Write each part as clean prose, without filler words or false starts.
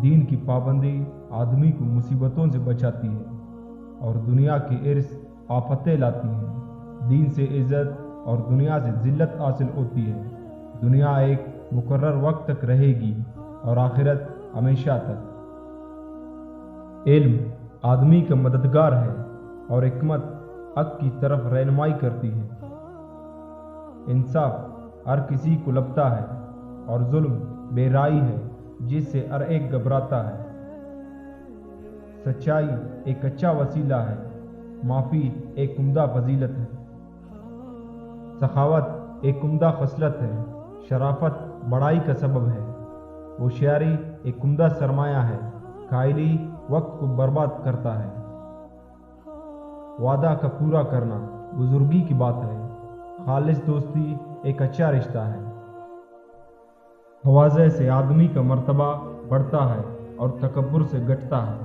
دین کی پابندی آدمی کو مصیبتوں سے بچاتی ہے اور دنیا کے عرص آفتیں لاتی ہیں۔ دین سے عزت اور دنیا سے ذلت حاصل ہوتی ہے۔ دنیا ایک مقرر وقت تک رہے گی اور آخرت ہمیشہ تک۔ علم آدمی کا مددگار ہے اور حکمت حق کی طرف رہنمائی کرتی ہے۔ انصاف ہر کسی کو لبتا ہے اور ظلم بے رائی ہے جس سے ہر ایک گھبراتا ہے۔ سچائی ایک اچھا وسیلہ ہے، معافی ایک عمدہ فضیلت ہے۔ سخاوت ایک عمدہ خصلت ہے، شرافت بڑائی کا سبب ہے۔ ہوشیاری ایک عمدہ سرمایہ ہے، کاہلی وقت کو برباد کرتا ہے۔ وعدہ کا پورا کرنا بزرگی کی بات ہے، خالص دوستی ایک اچھا رشتہ ہے۔ تواضع سے آدمی کا مرتبہ بڑھتا ہے اور تکبر سے گھٹتا ہے۔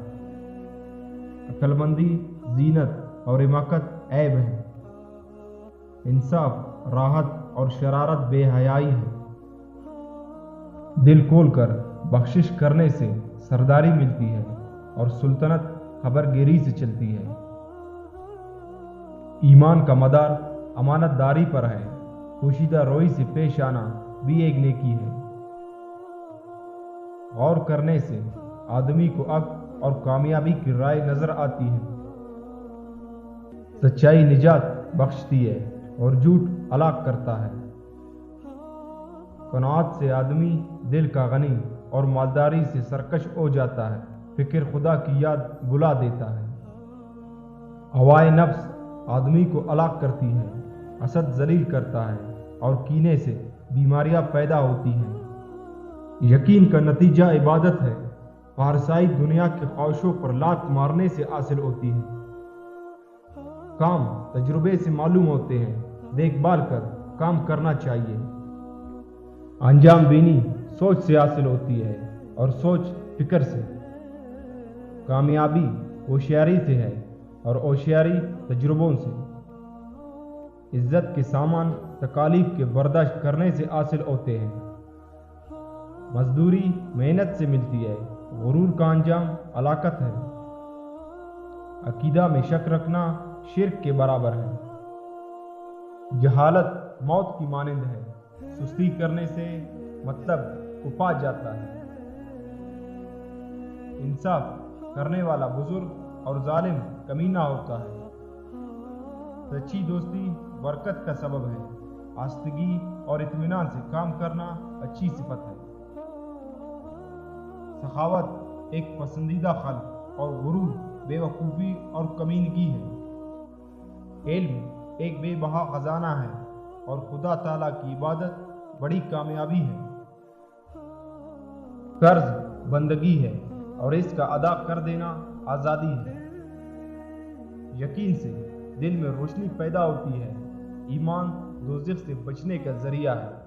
عقل مندی زینت اور حماقت عیب ہے۔ انصاف راحت اور شرارت بے حیائی ہے۔ دل کھول کر بخشش کرنے سے سرداری ملتی ہے اور سلطنت خبر گیری سے چلتی ہے۔ ایمان کا مدار امانت داری پر ہے، پوشیدہ روی سے پیش آنا بھی ایک نیکی ہے۔ غور کرنے سے آدمی کو حق اور کامیابی کی رائے نظر آتی ہے۔ سچائی نجات بخشتی ہے اور جھوٹ ہلاک کرتا ہے۔ قناعت سے آدمی دل کا غنی اور مالداری سے سرکش ہو جاتا ہے، فکر خدا کی یاد بلا دیتا ہے۔ ہوائے نفس آدمی کو ہلاک کرتی ہے، حسد ذلیل کرتا ہے اور کینے سے بیماریاں پیدا ہوتی ہیں۔ یقین کا نتیجہ عبادت ہے، پارسائی دنیا کے خواہشوں پر لات مارنے سے حاصل ہوتی ہے۔ کام تجربے سے معلوم ہوتے ہیں، دیکھ بھال کر کام کرنا چاہیے۔ انجام بینی سوچ سے حاصل ہوتی ہے اور سوچ فکر سے۔ کامیابی ہوشیاری سے ہے اور ہوشیاری تجربوں سے۔ عزت کے سامان تکالیف کے برداشت کرنے سے حاصل ہوتے ہیں۔ مزدوری محنت سے ملتی ہے، غرور کا انجام ہلاکت ہے۔ عقیدہ میں شک رکھنا شرک کے برابر ہے۔ جہالت موت کی مانند ہے، سستی کرنے سے مطلب اپا جاتا ہے۔ انصاف کرنے والا بزرگ اور ظالم کمینہ ہوتا ہے۔ سچی دوستی برکت کا سبب ہے، آستگی اور اطمینان سے کام کرنا اچھی صفت ہے۔ سخاوت ایک پسندیدہ خلق اور غرور بے وقوفی اور کمینگی ہے۔ علم ایک بے بہا خزانہ ہے اور خدا تعالیٰ کی عبادت بڑی کامیابی ہے۔ قرض بندگی ہے اور اس کا ادا کر دینا آزادی ہے۔ یقین سے دل میں روشنی پیدا ہوتی ہے، ایمان دوزخ سے بچنے کا ذریعہ ہے۔